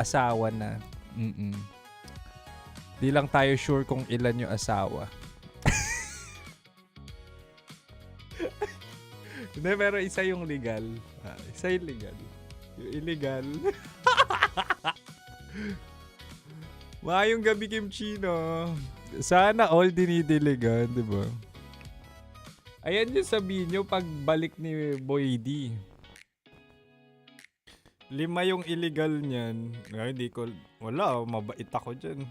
asawa na. Di lang tayo sure kung ilan yung asawa. Hindi, pero isa yung legal. Isa yung legal. Yung illegal. Maayong gabi, Kim Chino. Sana all dinidiligan, di ba? Ayan yung sabihin nyo pagbalik ni Boy D. 5 yung illegal niyan. Ay, hindi ko... Wala, mabait ako dyan.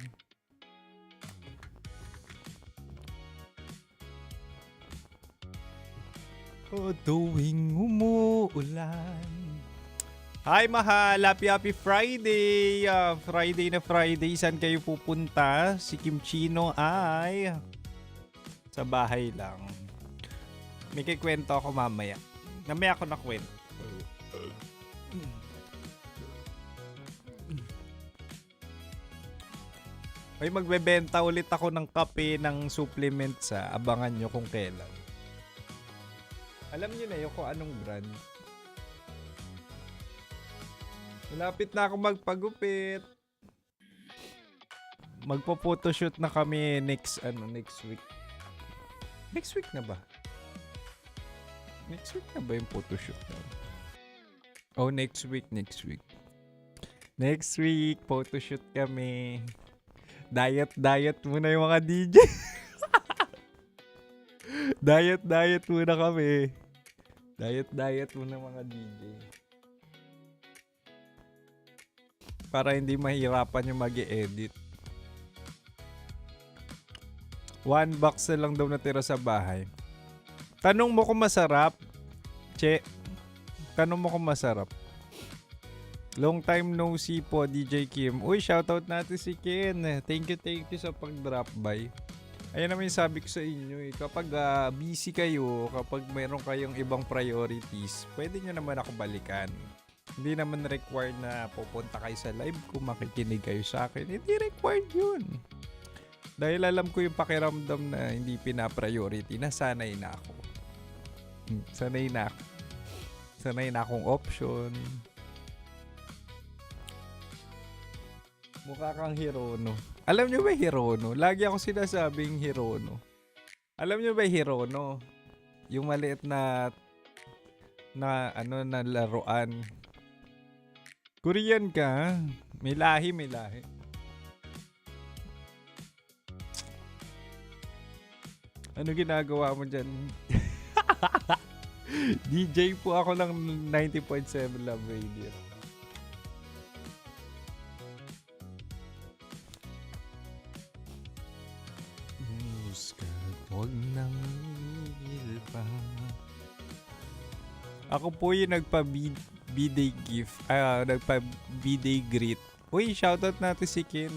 O tuwing umuulan. Hi, mahal. Happy Friday. Friday na Friday. Saan kayo pupunta? Si Kim Chino ay sa bahay lang. May kikwento ako mamaya. Namaya ako na kwento. Ay, magbebenta ulit ako ng kape ng supplement sa abangan nyo kung kailan. Alam nyo na yun kung anong brand. Malapit na ako magpagupit. Magpo-photoshoot na kami next week. Next week na ba? Next week na ba yung photoshoot na? Oh, next week. Next week, photoshoot kami. Diet muna yung mga DJ. Diet muna kami. Diet muna mga DJ. Para hindi mahirapan yung mag-i-edit. 1 box na lang daw natira sa bahay. Tanong mo kung masarap. Che, tanong mo kung masarap. Long time no see po, DJ Kim. Uy, shoutout natin si Ken. Thank you sa pag-drop by. Ayan naman yung sabi ko sa inyo. Kapag busy kayo, kapag mayroon kayong ibang priorities, pwede nyo naman ako balikan. Hindi naman required na pupunta kayo sa live ko, makikinig kayo sa akin. Hindi required yun. Dahil alam ko yung pakiramdam na hindi pina-priority, nasanay na ako. Sanay na akong option. Mukha kang Hirono. Alam nyo ba Hirono? Lagi ako sinasabing Hirono. Alam nyo ba Hirono? Yung maliit na laruan. Korean ka? May lahi. Ano ginagawa mo dyan? DJ po ako ng 90.7 Love Radio. Huwag nang migil pa. Ako po yung nagpa-birthday gift. Nagpa-birthday greet. Uy, shoutout natin si Ken.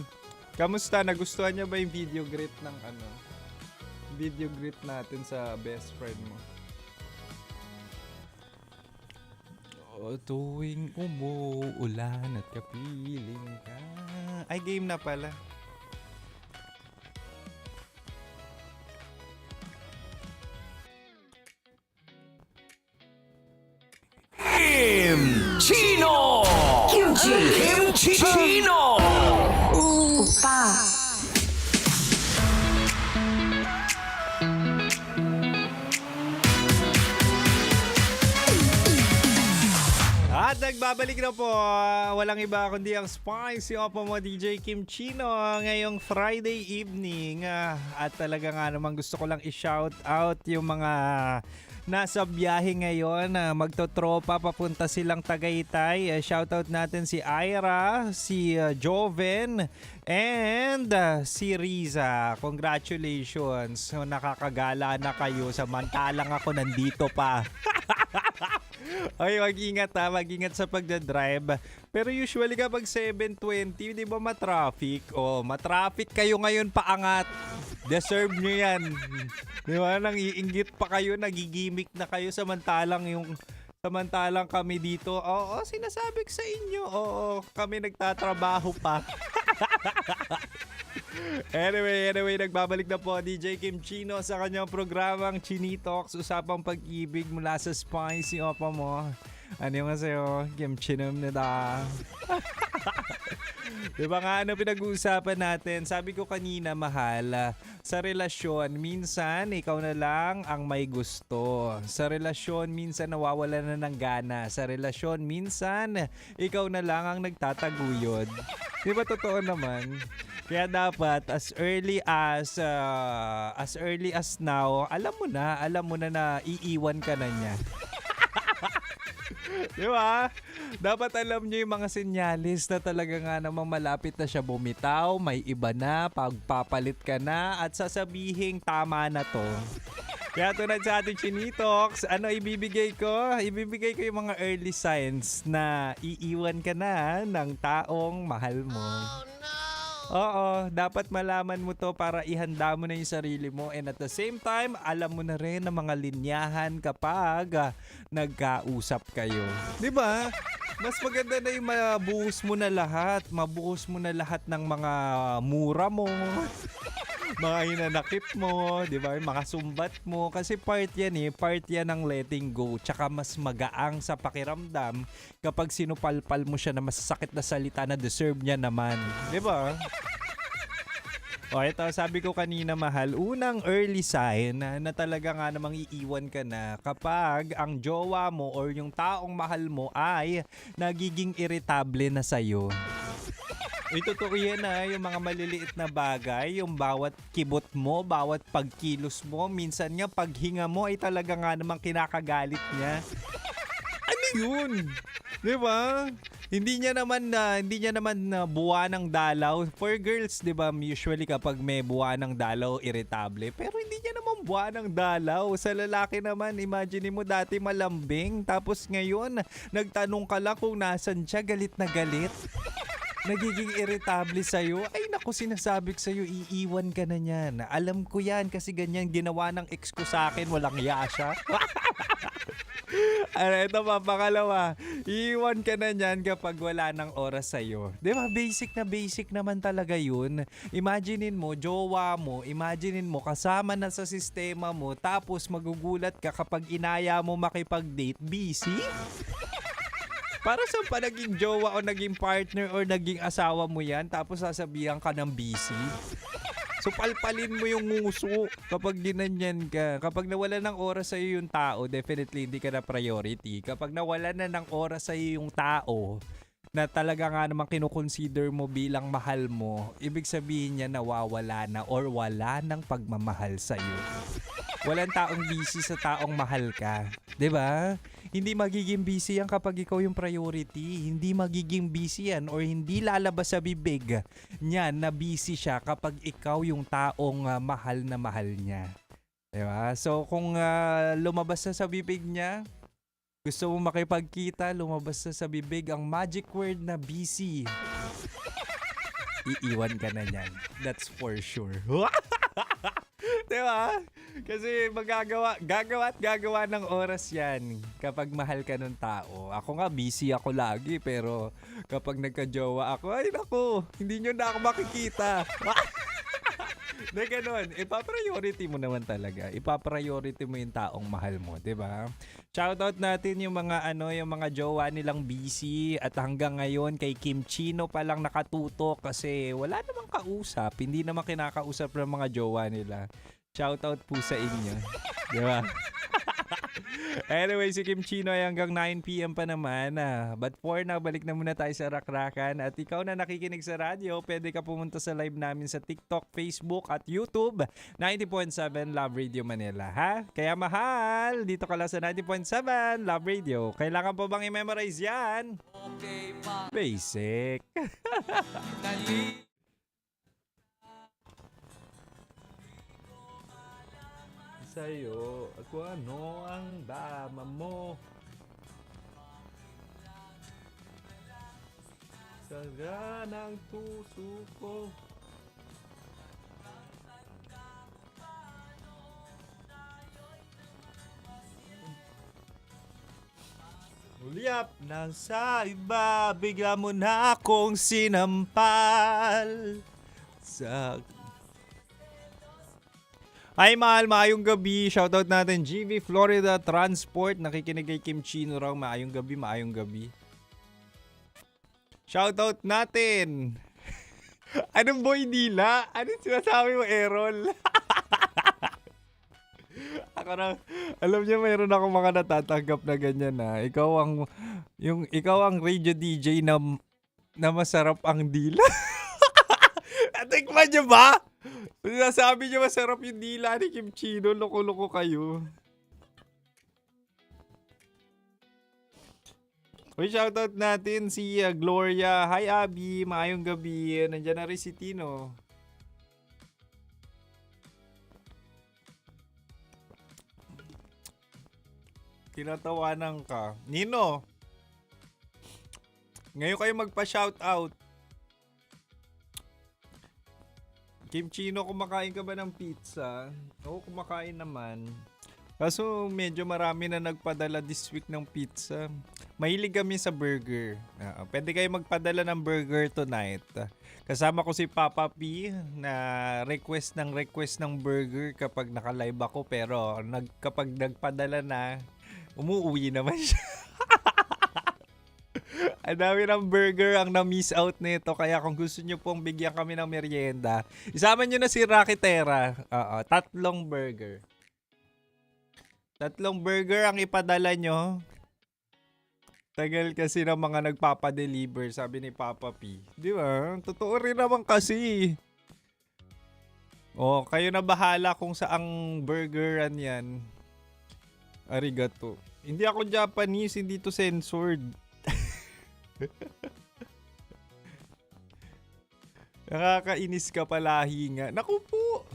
Kamusta? Nagustuhan niya ba yung video greet ng video greet natin sa best friend mo? O tuwing umuulan at kapiling ka. Ay, game na pala. Chino! Kimchi Chino! 오빠. At nagbabalik na po, walang iba kundi ang Spicy Opo mo DJ Kim Chino ngayong Friday evening. At talaga nga naman gusto ko lang i-shout out yung mga nasa biyahe ngayon, magtotropa, papunta silang Tagaytay. Shoutout natin si Ira, si Joven, and si Riza. Congratulations. Nakakagala na kayo samantalang ako nandito pa. Okay, mag-ingat sa pagdadrive. Pero usually kapag 7:20, di ba matraffic? Matraffic kayo ngayon paangat. Deserve nyo yan. Di ba? Nang-iinggit pa kayo, nagigimik na kayo samantalang kami dito. Oo, sinasabi ko sa inyo. Oo, kami nagtatrabaho pa. Anyway, nagbabalik na po DJ Kim Chino sa kanyang programang Chinitox, usapang pag-ibig mula sa Spicy Opa mo. Ano yung sa'yo? Kim Chino na da. Diba nga ano pinag-uusapan natin? Sabi ko kanina, mahal, sa relasyon, minsan ikaw na lang ang may gusto. Sa relasyon, minsan nawawala na ng gana. Sa relasyon, minsan ikaw na lang ang nagtataguyod. Di ba totoo naman? Kaya dapat as early as now, alam mo na na iiwan ka na niya. Di ba? Dapat alam niyo yung mga senyalis na talaga nga namang malapit na siya bumitaw, may iba na, pagpapalit ka na, at sasabihin tama na to. Kaya tunad sa ating Chinitox, ano ibibigay ko? Ibibigay ko yung mga early signs na iiwan ka na ng taong mahal mo. Oo, dapat malaman mo to para ihanda mo na yung sarili mo, and at the same time, alam mo na rin ang mga linyahan kapag nagkausap kayo. 'Di ba? Mas maganda na yung mabuhos mo na lahat. Mabuhos mo na lahat ng mga mura mo, mga hinanakit mo, 'di ba? Yung mga sumbat mo, kasi part yan ng letting go. Tsaka mas magaang sa pakiramdam kapag sinupalpal mo siya na masasakit na salita na deserve niya naman, 'di ba? O ito, sabi ko kanina, mahal, unang early sign na talaga nga namang iiwan ka na kapag ang jowa mo or yung taong mahal mo ay nagiging irritable na sa'yo. Totoo yan yung mga maliliit na bagay, yung bawat kibot mo, bawat pagkilos mo, minsan nga paghinga mo ay talaga nga namang kinakagalit niya. Ano yun? 'Di ba? Hindi niya naman na buwa ng dalaw. For girls, 'di ba, usually kapag may buwa ng dalaw, irritable. Pero hindi niya naman buwa ng dalaw. Sa lalaki naman, imagine mo dati malambing, tapos ngayon nagtanong ka lang kung nasan siya, galit na galit. Nagiging irritable sa'yo. Ay naku, sinasabi ko sa'yo, iiwan ka na niyan. Alam ko yan kasi ganyan ginawa ng ex ko sa akin, walang hiya siya. Ito pa, pangalawa, iiwan ka na niyan kapag wala ng oras sa'yo. Di ba, basic naman talaga yun. Imaginein mo, jowa mo, imaginein mo, kasama na sa sistema mo, tapos magugulat ka kapag inaya mo makipag-date, busy? Para saan pa naging jowa o naging partner o naging asawa mo yan, tapos sasabihan ka ng busy? So palpalin mo yung nguso kapag ginanyan ka. Kapag nawala ng oras sa'yo yung tao, definitely hindi ka na priority. Kapag nawala na ng oras sa'yo yung tao na talaga nga namang kinukonsider mo bilang mahal mo, ibig sabihin niya nawawala na or wala ng pagmamahal sa'yo. Walang taong busy sa taong mahal ka. 'Di ba? Hindi magiging busy yan kapag ikaw yung priority. Hindi magiging busy yan or hindi lalabas sa bibig niyan na busy siya kapag ikaw yung taong mahal na mahal niya. 'Di ba? So kung lumabas na sa bibig niya, gusto mo makipagkita, lumabas na sa bibig ang magic word na busy, iiwan ka na niyan. That's for sure. Diba? Kasi gagawa ng oras yan kapag mahal ka ng tao. Ako nga, busy ako lagi, pero kapag nagka-jowa ako, ay naku, hindi nyo na ako makikita. Na ganun, ipapriority mo naman talaga. Ipapriority mo yung taong mahal mo, 'di ba? Shoutout natin yung mga jowa nilang busy, at hanggang ngayon kay Kim Chino pa lang nakatutok kasi wala namang kausap, hindi naman kinakausap ng mga jowa nila. Shoutout po sa inyo, 'di ba? Anyway, si Kim Chino ay hanggang 9 PM pa naman. But for now, balik na muna tayo sa rakrakan. At ikaw na nakikinig sa radyo, pwede ka pumunta sa live namin sa TikTok, Facebook at YouTube. 90.7 Love Radio Manila, ha? Kaya mahal, dito ka lang sa 90.7 Love Radio. Kailangan pa bang i-memorize yan? Okay pa. Basic. Sa'yo, kung ano ang dama mo. Saga ng puso ko. Ulyap nasa iba, bigla mo na akong sinampal sa... Hi mahal, maayong gabi. Shoutout natin GV Florida Transport. Nakikinig kay Kim Chino raw. Maayong gabi, maayong gabi. Shoutout natin. Anong boy dila? Anong sinasabi mo, Errol? Ako na, alam niyo mayroon ako mga natatanggap na ganyan na. Ikaw ang radio DJ na masarap ang dila. Natikman niyo ba? Sinasabi niyo masarap yung dila ni Kim Chino. Loko-loko kayo. Uy, shoutout natin si Gloria. Hi, Abby. Maayong gabi. Nandiyan na rin si Tino. Tinatawanan ka. Nino, ngayon kayo magpa-shoutout. Kim Chino, kumakain ka ba ng pizza? Oo, kumakain naman. Kaso medyo marami na nagpadala this week ng pizza. Mahilig kami sa burger. Pwede kayo magpadala ng burger tonight. Kasama ko si Papa P na request ng burger kapag naka-live ako. Pero kapag nagpadala na, umuwi naman siya. Ang dami ng burger ang na-miss out nito. Kaya kung gusto nyo pong bigyan kami ng merienda, isama nyo na si Rocky Terra. 3 burger. 3 burger ang ipadala nyo. Tagal kasi ng mga nagpapadeliver, sabi ni Papa P. Di ba? Totoo rin naman kasi. Kayo na bahala kung saang burgeran yan. Arigato. Hindi ako Japanese, hindi to censored. Nakakainis ka palahi nga. Naku po.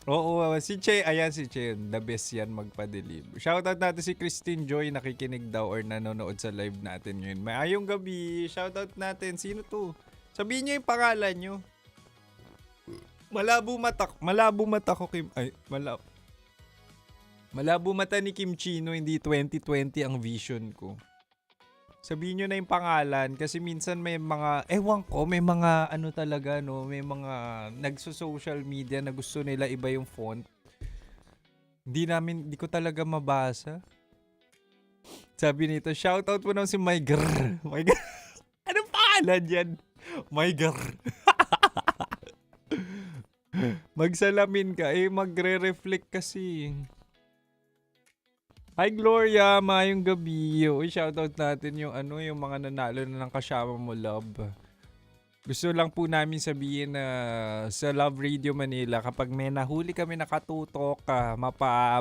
Oo, si Che, ayan si Che, the best yan magpa-deliver. Shoutout natin si Christine Joy, nakikinig daw or nanonood sa live natin ngayon. Maayong gabi, shoutout natin. Sino to? Sabihin niyo yung pangalan nyo. Malabo mata ko, Kim. Malabo mata ni Kim Chino, hindi 2020 ang vision ko. Sabihin nyo na yung pangalan kasi minsan may mga, may mga ano talaga, no? May mga nagso-social media na gusto nila iba yung font. Hindi ko talaga mabasa. Sabi nito, shoutout mo naman si Myger. Myger. Anong pangalan yan? Myger. Magsalamin ka, magre-reflect kasi. Hi Gloria, maayong gabi. Uy, shoutout natin yung mga nanalo na ng kasama mo, love. Gusto lang po namin sabihin na sa Love Radio Manila, kapag may nahuli kami nakatutok,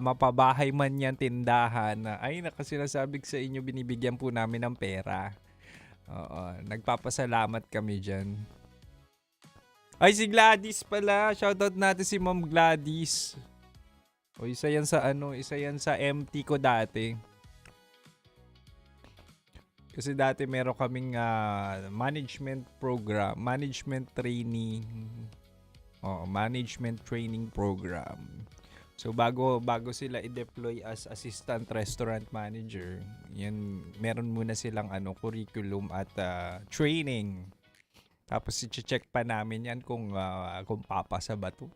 mapabahay man yan tindahan, ay nakasinasabi sa inyo, binibigyan po namin ng pera. Nagpapasalamat kami dyan. Ay, si Gladys pala. Shoutout natin si Ma'am Gladys. Isa yan sa MT ko dati. Kasi dati meron kaming management program, management training program. So bago sila i-deploy as assistant restaurant manager, yan meron muna silang curriculum at training. Tapos i-check pa namin yan kung papasa ba to.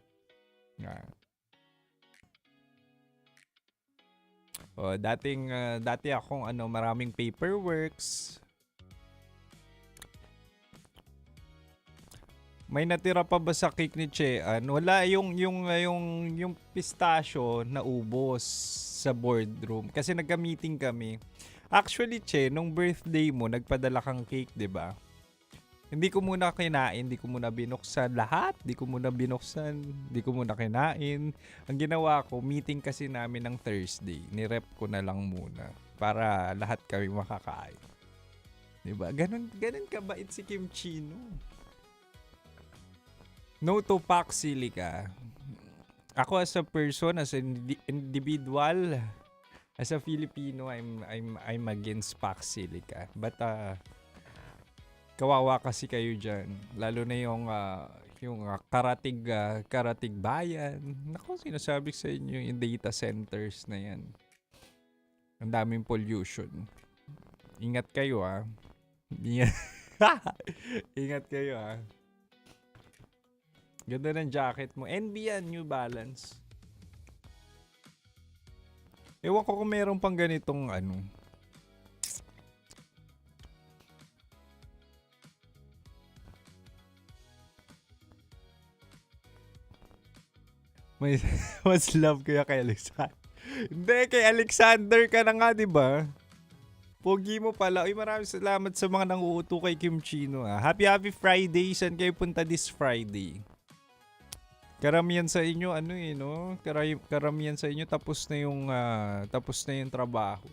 Dati akong maraming paperworks. May natira pa ba sa cake ni Che? Wala, yung pistachio na ubos sa boardroom kasi nagka-meeting kami. Actually, Che, nung birthday mo, nagpadala kang cake, 'di ba? Hindi ko muna kinain, hindi ko muna binuksan lahat, hindi ko muna kinain. Ang ginawa ko, meeting kasi namin ng Thursday. Nirep ko na lang muna para lahat kami makakain. Diba? Ganun kabait si Kim Chino. No to Paxilica. Ako as a person, as an individual, as a Filipino, I'm against Paxilica. But kawawa kasi kayo dyan. Lalo na yung karatig bayan. Naku, sinasabi sa inyo yung data centers na yan. Ang daming pollution. Ingat kayo Ingat kayo Ganda ng jacket mo. NB yan, New Balance. Ewan ko kung meron pang ganitong May mas love ko kay Alexander. Hindi, kay Alexander ka na nga, di ba? Pogi mo pala. Uy, maraming salamat sa mga nanguuto kay Kim Chino. Happy Friday. Saan kayo punta this Friday? Karamihan sa inyo, ano eh, no? Karamihan sa inyo, tapos na yung trabaho.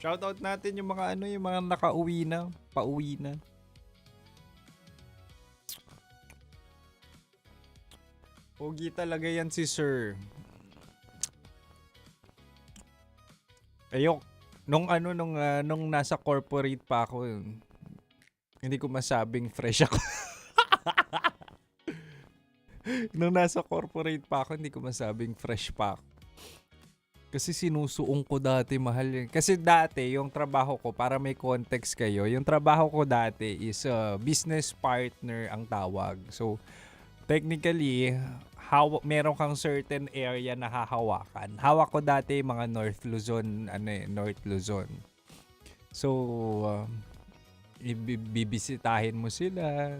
Shoutout natin yung mga yung mga nakauwi na, pauwi na. Pogi talaga yan si Sir. Nung nasa corporate pa ako, hindi ko masabing fresh ako. Nung nasa corporate pa ako, hindi ko masabing fresh pa ako. Kasi sinusuong ko dati, mahal yan. Kasi dati, yung trabaho ko, para may context kayo, yung trabaho ko dati is business partner ang tawag. So, technically, meron kang certain area na hahawakan. Hawak ko dati mga North Luzon, North Luzon. So, bibisitahin mo sila.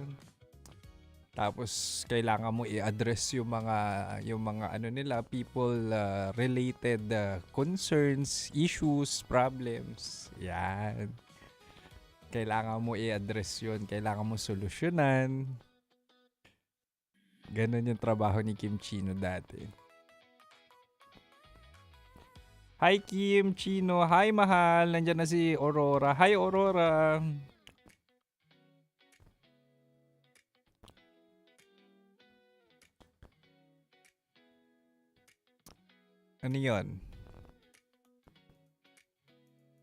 Tapos kailangan mo i-address yung mga nila, people related concerns, issues, problems. Yan. Kailangan mo i-address 'yun, kailangan mo solusyonan. Ganun yung trabaho ni Kim Chino dati. Hi Kim Chino, hi mahal. Nandiyan na si Aurora. Hi Aurora. Ano yun?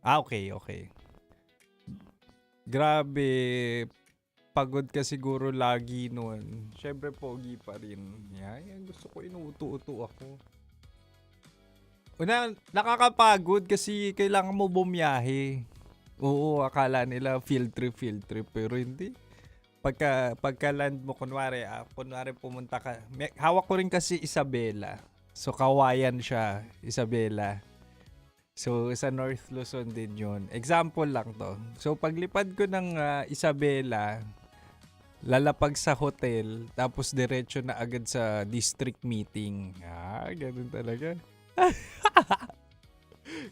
Okay. Grabe. Pagod ka siguro lagi nun. Syempre, pogi pa rin. Yan, gusto ko inuuto-uto ako. Una, nakakapagod kasi kailangan mo bumiyahe. Oo, akala nila field trip, pero hindi. Pagka land mo, kunwari pumunta ka. Hawak ko rin kasi Isabela. So, kawayan siya, Isabela. So, sa North Luzon din yun. Example lang to. So, paglipad ko ng Isabela, lalapag sa hotel, tapos diretso na agad sa district meeting. Ganun talaga.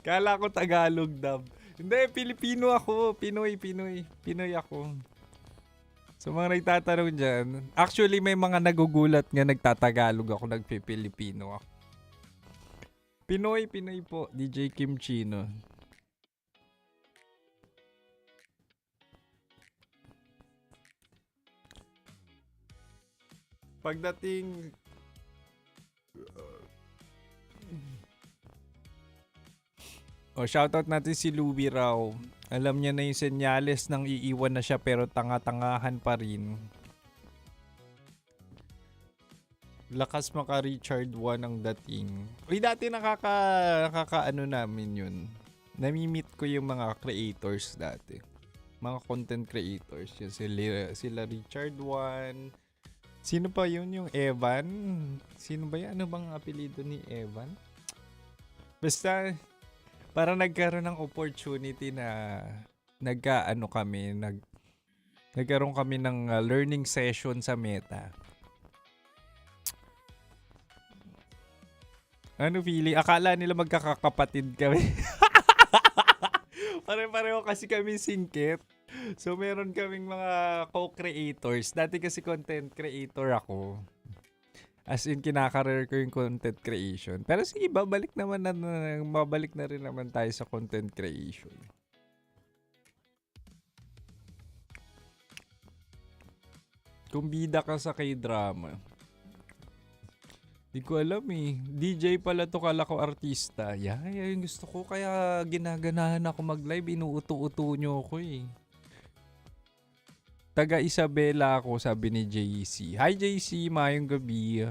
Kala ko Tagalog dub. Hindi, Pilipino ako. Pinoy ako. So, mga nagtatanong dyan, actually may mga nagugulat nga nagtatagalog ako, nagpipilipino ako. Pinoy po, DJ Kim Chino. Pagdating shoutout natin si Louie raw. Alam niya na yung senyales nang iiwan na siya pero tanga-tangahan pa rin. Lakas maka Richard 1 ang dating. Uy, dati nakakaano namin yun. Nami-meet ko yung mga creators dati. Mga content creators. Yun, sila Richard 1. Sino pa yun? Yung Evan? Sino ba yan? Ano bang apelido ni Evan? Basta, para nagkaroon ng opportunity na nagkaroon kami ng learning session sa Meta. Ano feeling? Akala nila magkakapatid kami. Pare-pareho kasi kami singkit. So, meron kaming mga co-creators. Dati kasi content creator ako. As in, kinakareer ko yung content creation. Pero sige, mabalik na rin naman tayo sa content creation. Kung bida ka sa K-drama. Di ko alam eh. DJ pala to, kala ko artista. Yung gusto ko, kaya ginaganahan ako mag-live. Inuuto-uto nyo ako eh. Taga Isabela ako, sabi ni JC. Hi JC, mayong gabi.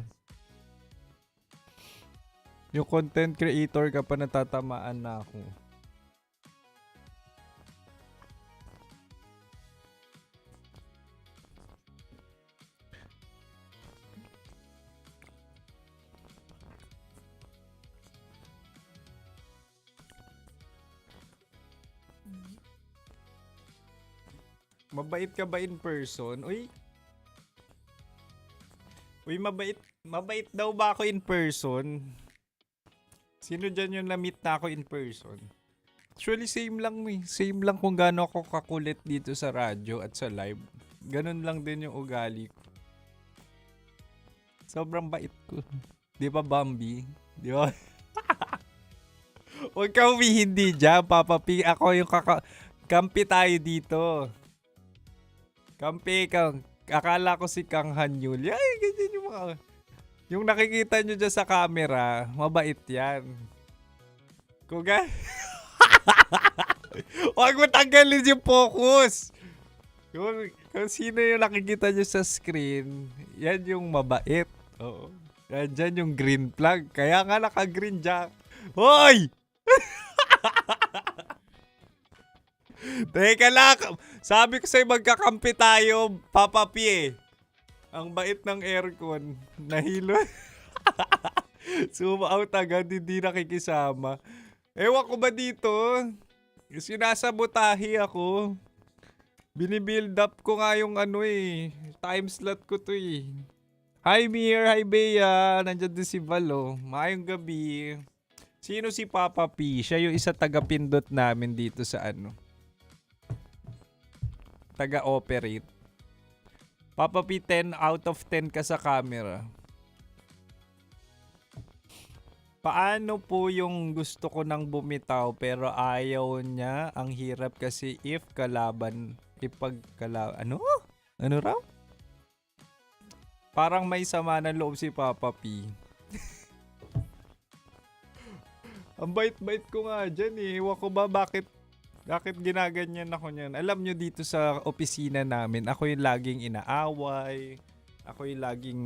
Yung content creator ka pa, natatamaan na ako. Mabait ka ba in person? Uy, Mabait daw ba ako in person? Sino dyan yung na-meet na ako in person? Actually, same lang eh. Same lang kung gaano ako kakulit dito sa radyo at sa live. Ganun lang din yung ugali ko. Sobrang bait ko. Di ba, Bambi? Di ba? Huwag ka humihindi dyan, Papa P. Ako yung kampi tayo dito. Kampi kang. Akala ko si Kang Hanyul. Ay, ganyan yung mga... Yung nakikita nyo dyan sa camera, mabait yan. Kuga? Huwag mo tanggalin yung focus. Kung sino yung nakikita nyo sa screen, yan yung mabait. Oo. Yan dyan yung green flag. Kaya nga naka-green dyan. Hoy! Teka lang. Sabi ko sa'yo magkakampi tayo, Papa P eh. Ang bait ng aircon. Nahilo. Zoom out agad, hindi nakikisama. Ewan ko ba dito? Sinasabotahe ako. Binibuild up ko nga yung time slot ko to eh. Hi Mir, hi Bea. Nandiyan din si Valo. Maayong gabi. Sino si Papa P? Siya yung isa taga-pindot namin dito sa taga-operate. Papa P, 10 out of 10 ka sa camera. Paano po yung gusto ko nang bumitaw pero ayaw niya? Ang hirap kasi ano? Ano raw? Parang may sama ng loob si Papa P. Ang bait-bait ko nga dyan eh. Ewan ko ba bakit ginaganyan ako niyan. Alam nyo dito sa opisina namin, ako yung laging inaaway. Ako yung laging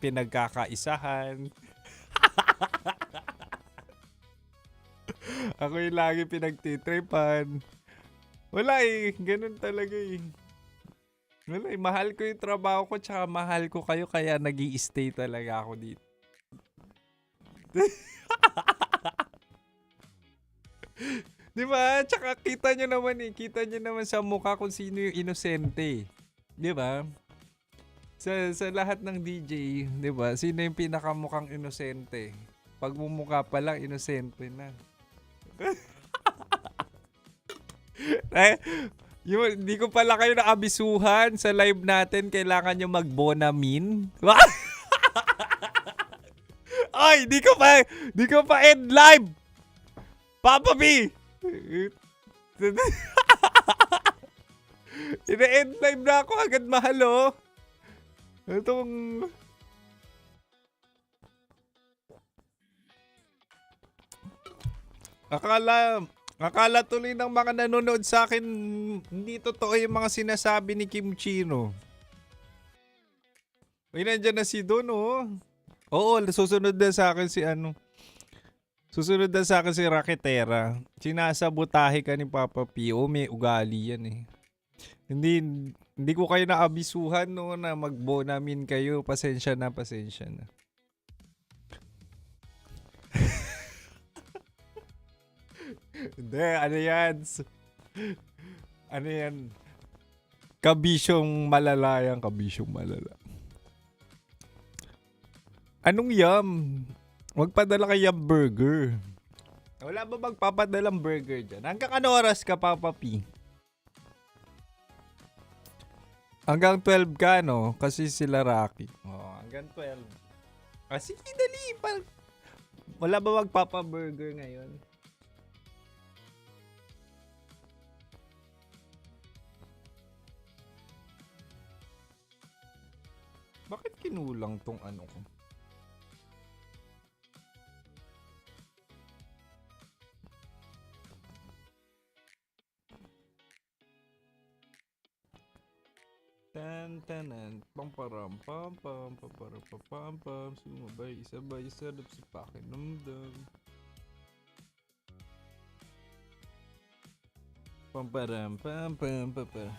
pinagkakaisahan. Ako yung laging pinagtitripan. Wala eh. Ganun talaga eh. Wala eh. Mahal ko yung trabaho ko tsaka mahal ko kayo kaya nag-i-stay talaga ako dito. Di ba? Tsaka kita nyo naman sa mukha kung sino yung inosente. Di ba? Sa lahat ng DJ, di ba? Sino yung pinakamukhang inosente? Pag mumukha pa lang, inosente na. Di ko pala kayo nakabisuhan sa live natin. Kailangan nyo mag-bonamin. Ay, di ko pa end live. Papa B! Ina-end live na ako agad, mahal oh. Itong... Akala tuloy ng mga nanonood sa akin, hindi totoo yung mga sinasabi ni Kim Chino. Ay, nandyan na si Don oh. Oo, susunod na sa akin si Susunod na sa akin si Raketera. Sinasabotahe ka ni Papa P. O, may ugali yan eh. Hindi ko kayo naabisuhan no na magbonamin kayo. Pasensya na. Hindi, ano yan? Kabisyong malala. Anong yum? Magpadala kay Yum Burger. Wala ba magpapadalang burger dyan? Hanggang ano oras ka, Papa P? Hanggang 12 ka, no? Kasi sila Rocky. Oh, hanggang 12. Ah, sige, dali. Wala ba magpapa-burger ngayon? Bakit kinulang tong ano ko? Tan-tanan, pam-param, pam-pam, pam-param-pam-pam, sumabay, sabay, sarap sa pakiramdam. Pam-param, pam-pam, pam-pam.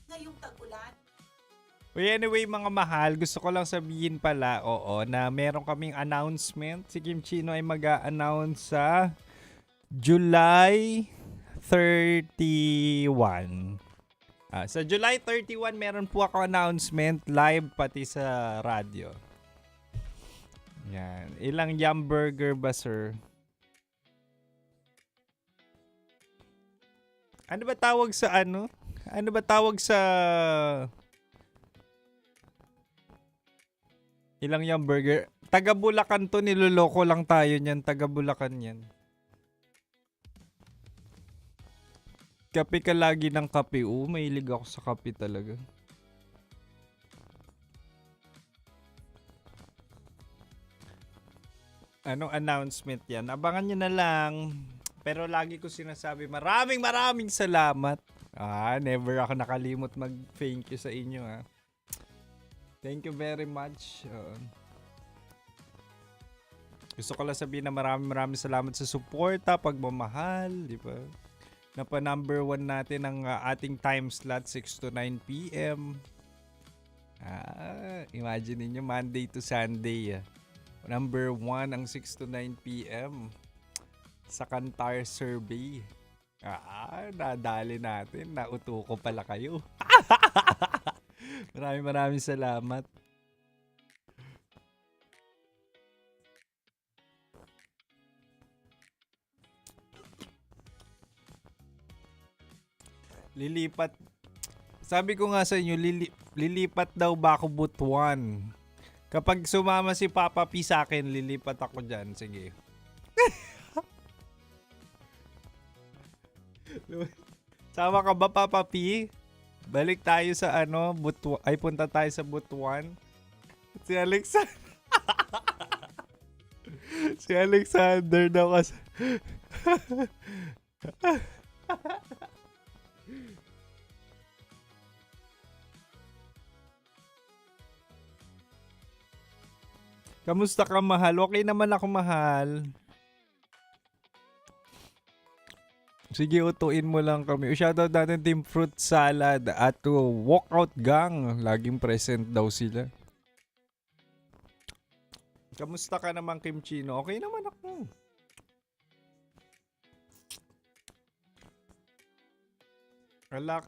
ngayong tag-ulan. Well, anyway, mga mahal, gusto ko lang sabihin pala, na meron kaming announcement. Si Kim Chino ay mag-a-announce sa July 31. Sa July 31, meron po ako announcement live pati sa radyo. Yan. Ilang yum burger ba, sir? Ano ba tawag sa ano? Ano ba tawag sa... Ilang yung burger? Taga Bulacan to, niloloko lang tayo niyan. Taga Bulacan yan. Kape ka lagi ng kape. Mahilig ako sa kape talaga. Anong announcement yan? Abangan nyo na lang. Pero lagi ko sinasabi, maraming salamat. Never ako nakalimot mag-thank you sa inyo, ha. Thank you very much. Gusto ko lang sabihin na maraming salamat sa suporta, pagmamahal, di ba? Napa number 1 natin ang ating time slot, 6 to 9 p.m. Imagine niyo Monday to Sunday. Number 1 ang 6 to 9 p.m. sa Kantar Survey. Nadali natin. Nauto ko pala kayo. Maraming salamat. Lilipat. Sabi ko nga sa inyo, lilipat daw ba ako Butuan? Kapag sumama si Papa P sa akin, lilipat ako dyan. Sige. Sama ka ba, Papa P? Balik tayo sa Butuan. Ay, punta tayo sa Butuan. Si Alexander. Si Alexander daw kasi. Kamusta ka, mahal? Okay naman ako, mahal. Sige, utuin mo lang kami. Shoutout natin Team Fruit Salad at Walkout Gang. Laging present daw sila. Kamusta ka naman, Kim Chino? Okay naman ako. Alak.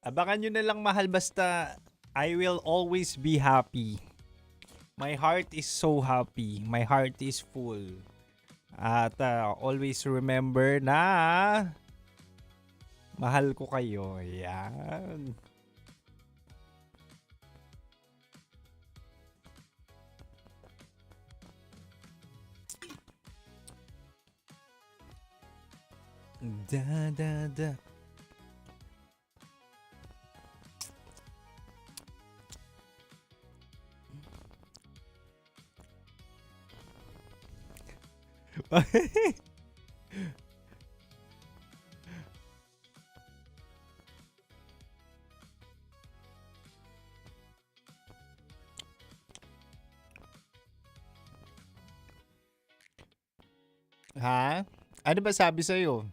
Abangan nyo na lang, mahal, basta I will always be happy. My heart is so happy. My heart is full. At always remember na mahal ko kayo. Yan. Da. Ha? Ano ba sabi sa'yo?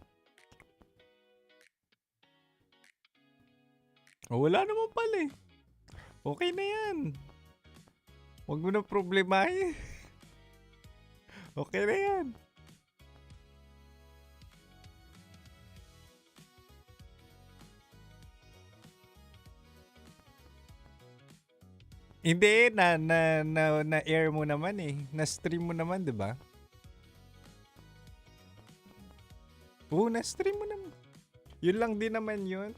Wala naman pala eh. Okay na yan. Huwag mo na problemahin. Okay na yan. Hindi, na air mo naman eh. Na-stream mo naman, di ba? Oo, na-stream mo naman. Yun lang din naman yun.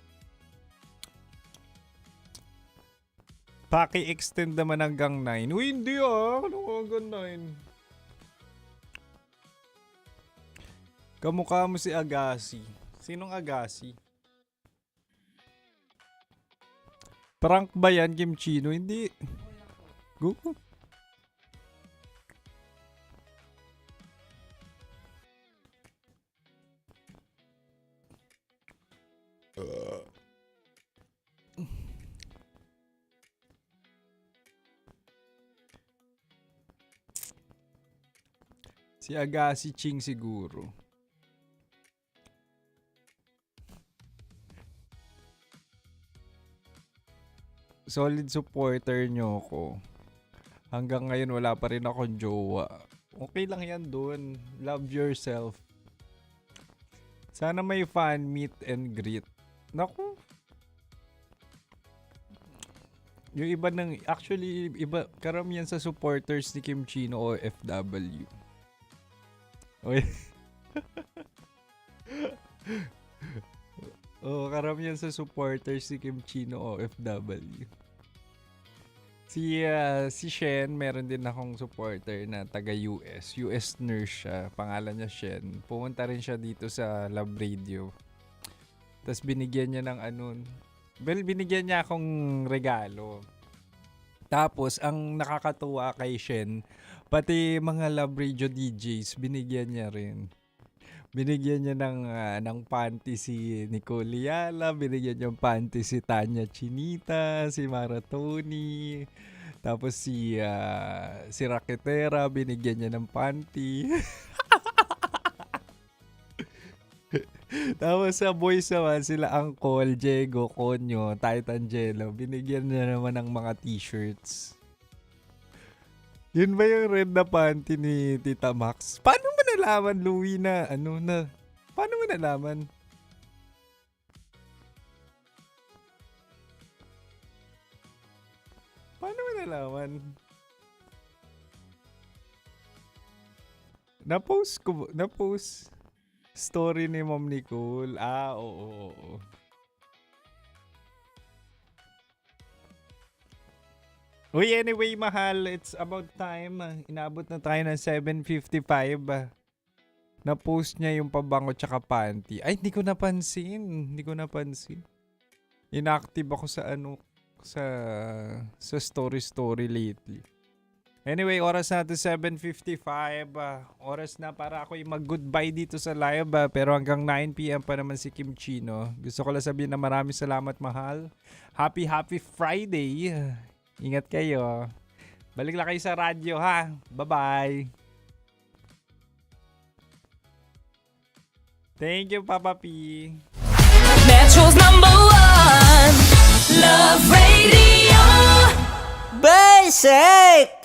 Paki-extend naman hanggang 9. Uy, hindi Ano hanggang 9? Kamukha mo si Agassi. Sinong Agassi? Prank ba yan, Kim Chino? Hindi. Go. Si Agassi Ching siguro. solid supporter nyo ko. Hanggang ngayon wala pa rin akong jowa. Okay lang yan dun. Love yourself. Sana may fan meet and greet. Naku. Yung iba actually, iba, karamihan sa supporters ni Kim Chino OFW. Oy. Karamihan sa supporters ni Kim Chino OFW. Si Shen, meron din akong supporter na taga US. US nurse siya. Pangalan niya Shen. Pumunta rin siya dito sa Love Radio. Tapos binigyan niya ng binigyan niya akong regalo. Tapos, ang nakakatuwa kay Shen, pati mga Love Radio DJs, binigyan niya rin. Binigyan niya ng panty si Nicole Yala, binigyan niya ng panty si Tanya Chinita, si Maratoni, tapos si Raketera, binigyan niya ng panty. Tapos sa boys naman, sila Angkol, Diego, Konyo, Titangelo, binigyan niya naman ng mga t-shirts. Yun ba yung red na panty ni Tita Max? Paano mo nalaman, Louie, na paano mo nalaman? Paano mo nalaman? Na-post story ni Ma'am Nicole. Oo. Uy, anyway, mahal, it's about time. Inabot na tayo ng 7:55. Na-post niya yung pabango tsaka panty. Ay, hindi ko napansin. Inactive ako sa sa story lately. Anyway, oras natin 7:55. Oras na para ako mag-goodbye dito sa live. Pero hanggang 9 p.m. pa naman si Kim Chino. Gusto ko lang sabihin na maraming salamat, mahal. Happy Friday. Ingat kayo. Balik lang kayo sa radyo, ha? Bye-bye. Thank you, Papa P. Metro's #1 Love Radio. Basic!